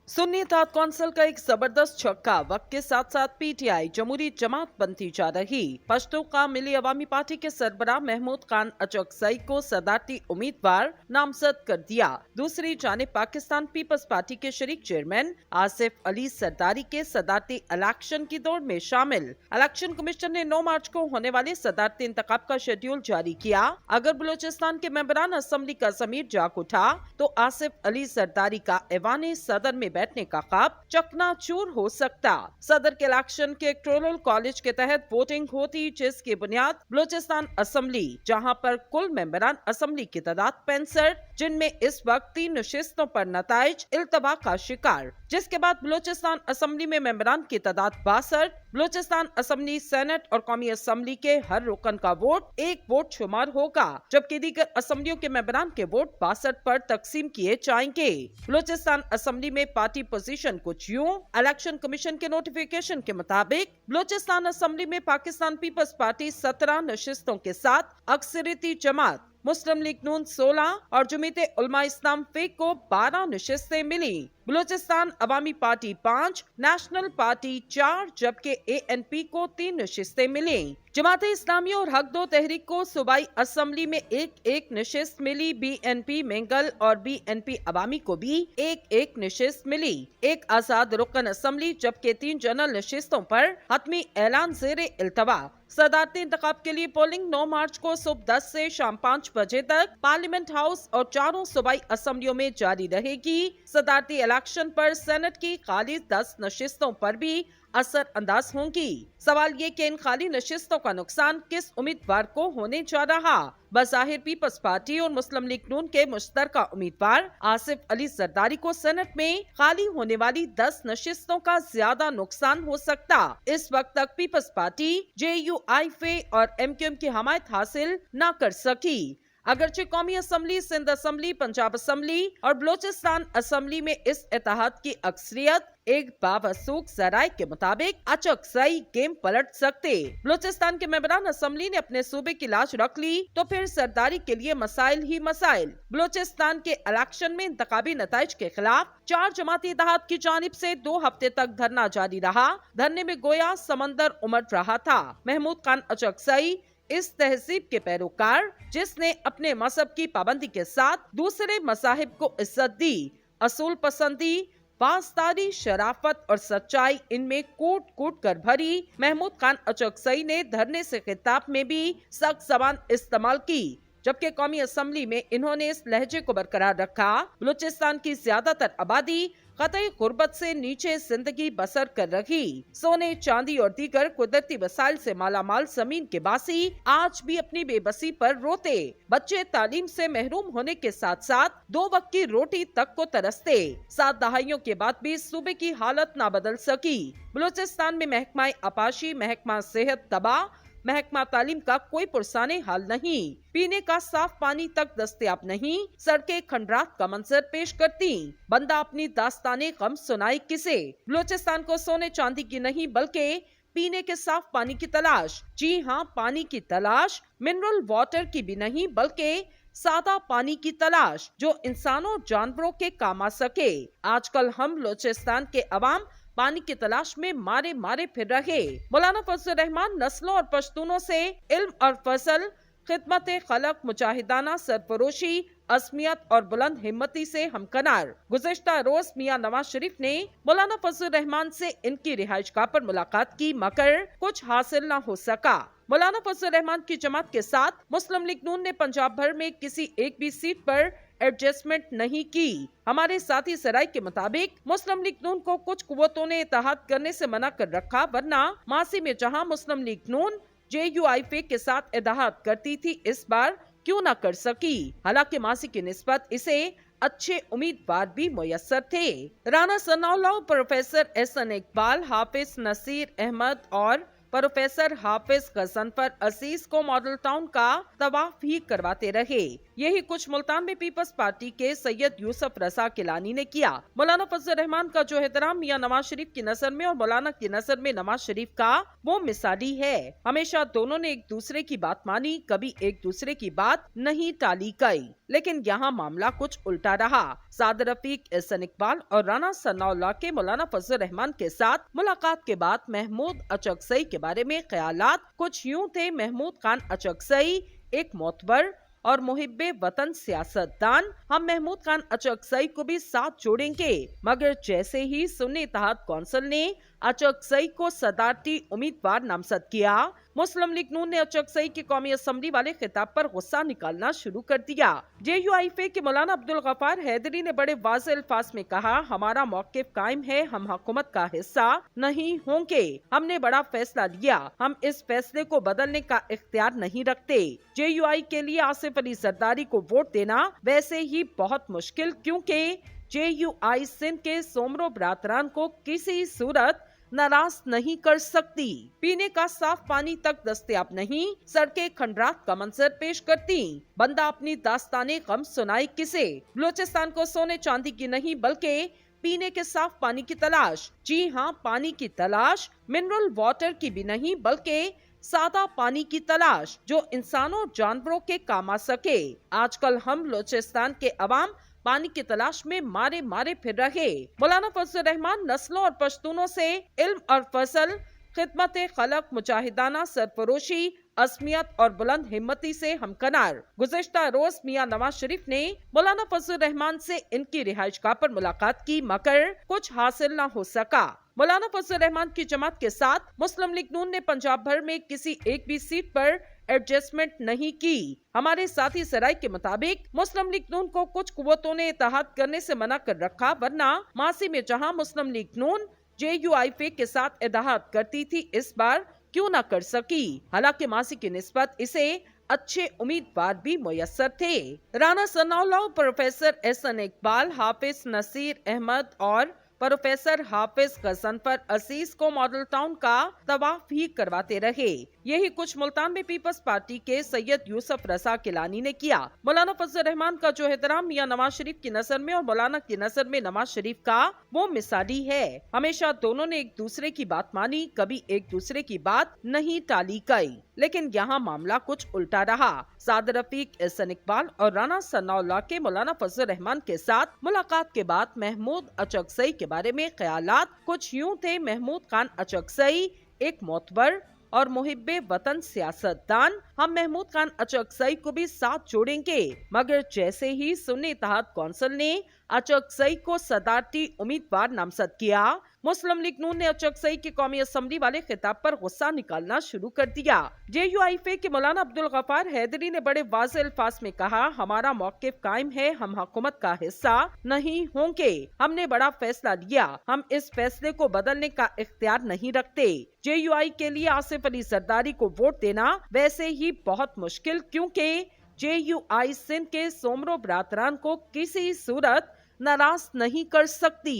सुन्नी इत्तेहाद council का एक जबरदस्त छक्का वक्त के साथ साथ पीटीआई जमहूरी जमात बनती जा रही पश्तो का मिली अवामी पार्टी के सरबराह महमूद खान अचकजई को सदारती उम्मीदवार नामजद कर दिया। दूसरी जानिब पाकिस्तान पीपल्स पार्टी के शरीक चेयरमैन आसिफ अली सरदारी के सदारती इलेक्शन की दौड़ में शामिल। इलेक्शन कमीशन ने 9 मार्च को होने वाले सदारती इंतखाब का शेड्यूल जारी किया। अगर बलूचिस्तान के मेंबरान असम्बली का ज़मीर जाग उठा तो आसिफ अली सरदारी का ऐवान सदर में बैठने का ख्वाब चकनाचूर हो सकता। सदर के इलेक्शन के इलेक्टोरल कॉलेज के तहत वोटिंग होती, जिसकी बुनियाद बलूचिस्तान असम्बली, जहां पर कुल मेंबरान असम्बली की तादाद 65, जिनमें इस वक्त 3 नशिस्तों पर नताइज इल्तबा का शिकार, जिसके बाद बलूचिस्तान असम्बली में मेंबरान की तादाद 62। बलूचिस्तान असम्बली, सेनेट और कौमी असम्बली के हर रुकन का वोट एक वोट शुमार होगा, जबकि दीगर असम्बलियों के मेंबरान के वोट 62 पर तकसीम किए जाएंगे। बलूचिस्तान असम्बली में पार्टी पोजीशन कुछ यूं। इलेक्शन कमीशन के नोटिफिकेशन के मुताबिक बलूचिस्तान असम्बली में पाकिस्तान पीपल्स पार्टी 17 नशिस्तों के साथ अक्सरियती जमात मुस्लिम लीग नून 16 और जमीयत उलमा इस्लाम फेक को 12 नशिस्तें मिली। बलूचिस्तान अवामी पार्टी 5, नेशनल पार्टी 4, जबकि एएनपी को 3 नशिस्तें मिली। जमात इस्लामी और हक दो तहरीक को सूबाई असम्बली में एक नशिस्त मिली। बीएनपी मेंगल और बीएनपी अवामी को भी एक नशिस्त मिली। एक आजाद रुकन असम्बली, जबकि 3 जनरल नशिस्तों पर हतमी ऐलान ज़ेरे इल्तवा। सदारती इंतखाब के लिए पोलिंग 9 मार्च को सुबह 10 से शाम 5 बजे तक पार्लियामेंट हाउस और चारों सूबाई असम्बलियों में जारी रहेगी। सदारती इलेक्शन पर सेनेट की खाली 10 नशिस्तों पर भी असर अंदाज होंगी। सवाल ये कि इन खाली नशिस्तों का नुकसान किस उम्मीदवार को होने जा रहा। बज़ाहिर पीपल्स पार्टी और मुस्लिम लीग नून के मुश्तरका उम्मीदवार आसिफ अली जरदारी को सेनेट में खाली होने वाली 10 नशिस्तों का ज्यादा नुकसान हो सकता। इस वक्त तक पीपल्स पार्टी JUIF और MQM की हमायत हासिल न कर सकी। अगरचे कौमी assembly, Sindh assembly, Punjab assembly और बलूचिस्तान असम्बली में इस इत्तेहाद की अक्सरियत, एक बावसूख जराये के मुताबिक अचकजई गेम पलट सकते। बलूचिस्तान के मेंबरान असम्बली ने अपने सूबे की लाज रख ली तो फिर सरदारी के लिए मसाइल ही मसाइल। बलूचिस्तान के इलेक्शन में इंतखाबी नताइज के खिलाफ 4 जमाती इत्तेहाद की जानिब से 2 हफ्ते तक धरना जारी रहा। धरने में गोया समंदर उमड़ रहा था। महमूद खान अचकजई इस तहजीब के पैरोकार, जिसने अपने मजहब की पाबंदी के साथ दूसरे मज़ाहिब को इज्जत दी, असूल पसंदी, पासदारी, शराफत और सच्चाई इनमें कूट कूट कर भरी। महमूद खान अचकजई ने धरने से खिताब में भी सख्त ज़बान इस्तेमाल की, जबकि कौमी असम्बली में इन्होंने इस लहजे को बरकरार रखा। बलूचिस्तान की ज्यादातर आबादी कतई गुर्बत से नीचे जिंदगी बसर कर रही। सोने, चांदी और दीगर कुदरती वसाइल से मालामाल जमीन के बासी आज भी अपनी बेबसी पर रोते। बच्चे तालीम से महरूम होने के साथ साथ 2 वक्त की रोटी तक को तरसते। 7 दहाइयों के बाद भी सूबे की हालत न बदल सकी। बलूचिस्तान में महकमा आपाशी, महकमा सेहत तबाह, महकमा तालीम का कोई पुरसाने हाल नहीं। पीने का साफ पानी तक दस्तयाब नहीं। सड़कें खंडरात का मंजर पेश करती। बंदा अपनी दास्ताने गम सुनाए किसे। बलूचिस्तान को सोने चांदी की नहीं बल्कि पीने के साफ पानी की तलाश। जी हाँ, पानी की तलाश मिनरल वाटर की भी नहीं बल्कि सादा पानी की तलाश, जो इंसानों और जानवरों के काम आ सके। आजकल हम बलूचिस्तान के अवाम पानी की तलाश में मारे मारे फिर रहे। मौलाना फजल रहमान नस्लों और पश्तूनों से इल्म और फजल, खिदमत खलक, मुजाहिदाना सरफरोशी, असमियत और बुलंद हिम्मती से हमकनार। गुज़िश्ता रोज मियां नवाज शरीफ ने मौलाना फजल रहमान से इनकी रिहाइशगाह पर मुलाकात की, मगर कुछ हासिल न हो सका। मौलाना फजल रहमान की जमात के साथ मुस्लिम लीग नून ने पंजाब भर में किसी एक भी सीट पर एडजस्टमेंट नहीं की। हमारे साथी सराय के मुताबिक मुस्लिम लीग नून को कुछ कुव्वतों ने इत्तेहाद करने से मना कर रखा, वरना मासी में जहां मुस्लिम लीग नून JUIF के साथ इत्तेहाद करती थी, इस बार क्यों न कर सकी। हालांकि मासी की निस्बत इसे अच्छे उम्मीदवार भी मुयस्सर थे। राना सनाउल्लाह, प्रोफेसर एहसन इकबाल, हाफिज नसीर अहमद और प्रोफेसर हाफिज गजनफर अजीज को मॉडल टाउन का तवाफ भी करवाते रहे, यही कुछ मुल्तान में पीपल्स पार्टी के सैयद यूसुफ रजा किलानी ने किया। मौलाना फजल रहमान का जो एहतराम मियां नवाज शरीफ की नजर में और मौलाना की नजर में नवाज शरीफ का, वो मिसाली है। हमेशा दोनों ने एक दूसरे की बात मानी, कभी एक दूसरे की बात नहीं टाली गई। लेकिन यहाँ मामला कुछ उल्टा रहा। साद रफीक, एहसन इकबाल और राना सनाउल्लाह के मौलाना फजल रहमान के साथ मुलाकात के बाद महमूद अचकजई के बारे में ख्यालात कुछ यूं थे। महमूद खान अचकजई एक मोतबर और मुहिब्बे वतन सियासतदान। हम महमूद खान अचकजई को भी साथ जोड़ेंगे, मगर जैसे ही सुन्नी इत्तेहाद कौंसिल ने अचकजई को सदारती उम्मीदवार नामजद किया, मुस्लिम लीग नून ने अचकजई की कौमी असम्बली वाले खिताब पर गुस्सा निकालना शुरू कर दिया। JUIF के मौलाना अब्दुल गफ्फार हैदरी ने बड़े वाज़ेह अल्फाज में कहा, हमारा मौक़िफ़ कायम है, हम हुकूमत का हिस्सा नहीं होंगे। हमने बड़ा फैसला लिया, हम इस फैसले को बदलने का इख्तियार नहीं रखते। JUI के लिए आसिफ अली जरदारी को वोट देना वैसे ही बहुत मुश्किल, क्योंकि JUI सिंध के सोमरो बरादरान को किसी सूरत नाराज नहीं कर सकती। पीने का साफ पानी तक दस्तयाब नहीं, सड़कें खंडरात का मंजर पेश करती। बंदा अपनी दास्ताने गम सुनाए किसे। बलूचिस्तान को सोने चांदी की नहीं बल्कि पीने के साफ पानी की तलाश। जी हाँ, पानी की तलाश मिनरल वाटर की भी नहीं बल्कि सादा पानी की तलाश, जो इंसानों और जानवरों के काम आ सके। आजकल हम बलूचिस्तान के अवाम पानी की तलाश में मारे मारे फिर रहे। मौलाना फजल रहमान नस्लों और पश्तूनों से इल्म और फसल, खिदमत खलक, मुजाहिदाना सरफरोशी, अस्मियत और बुलंद हिम्मती से हमकनार। गुज़िश्ता रोज मियां नवाज शरीफ ने मौलाना फजल रहमान से इनकी रिहाइशगाह पर मुलाकात की, मगर कुछ हासिल न हो सका। मौलाना फजल रहमान की जमात के साथ मुस्लिम लीग नून ने पंजाब भर में किसी एक भी सीट पर एडजस्टमेंट नहीं की। हमारे साथी सराय के मुताबिक मुस्लिम लीग नून को कुछ कुव्वतों ने इत्तेहाद करने से मना कर रखा, वरना मासी में जहां मुस्लिम लीग नून JUIF के साथ इत्तेहाद करती थी, इस बार क्यों न कर सकी। हालांकि मासी की निस्बत इसे अच्छे उम्मीदवार भी मुयस्सर थे। राना सनाउल्लाह, प्रोफेसर एहसन इकबाल, हाफिज नसीर अहमद और प्रोफेसर हाफिज गजनफर अजीज को मॉडल टाउन का तवाफ ही करवाते रहे। यही कुछ मुल्तान में पीपल्स पार्टी के सैयद यूसुफ रजा किलानी ने किया। मौलाना फजल रहमान का जो एहतराम मियां नवाज शरीफ की नजर में और मौलाना की नजर में नवाज शरीफ का, वो मिसाली है। हमेशा दोनों ने एक दूसरे की बात मानी, कभी एक दूसरे की बात नहीं टाली गई। लेकिन यहाँ मामला कुछ उल्टा रहा। साद रफीक, एहसन इकबाल और राना सनाउल्लाह के मौलाना फजल रहमान के साथ मुलाकात के बाद महमूद अचकजई के बारे में ख्यालात कुछ यूं थे। महमूद खान अचकजई एक मोतबर और मुहिब्बे वतन सियासतदान। हम महमूद खान अचकजई को भी साथ जोड़ेंगे, मगर जैसे ही सुन्नी इत्तेहाद कौंसिल ने अचकजई को सदारती उम्मीदवार नामजद किया, मुस्लिम लीग नून ने अचकजई की कौमी असम्बली वाले खिताब पर गुस्सा निकालना शुरू कर दिया। JUIF के मौलाना अब्दुल गफ्फार हैदरी ने बड़े वाज़ेह अल्फाज में कहा, हमारा मौक़िफ़ कायम है, हम हुकूमत का हिस्सा नहीं होंगे। हमने बड़ा फैसला लिया, हम इस फैसले को बदलने का इख्तियार नहीं रखते। JUI के लिए आसिफ अली जरदारी को वोट देना वैसे ही बहुत मुश्किल, क्योंकि JUI सिंध के सोमरो बरादरान को किसी सूरत नाराज नहीं कर सकती।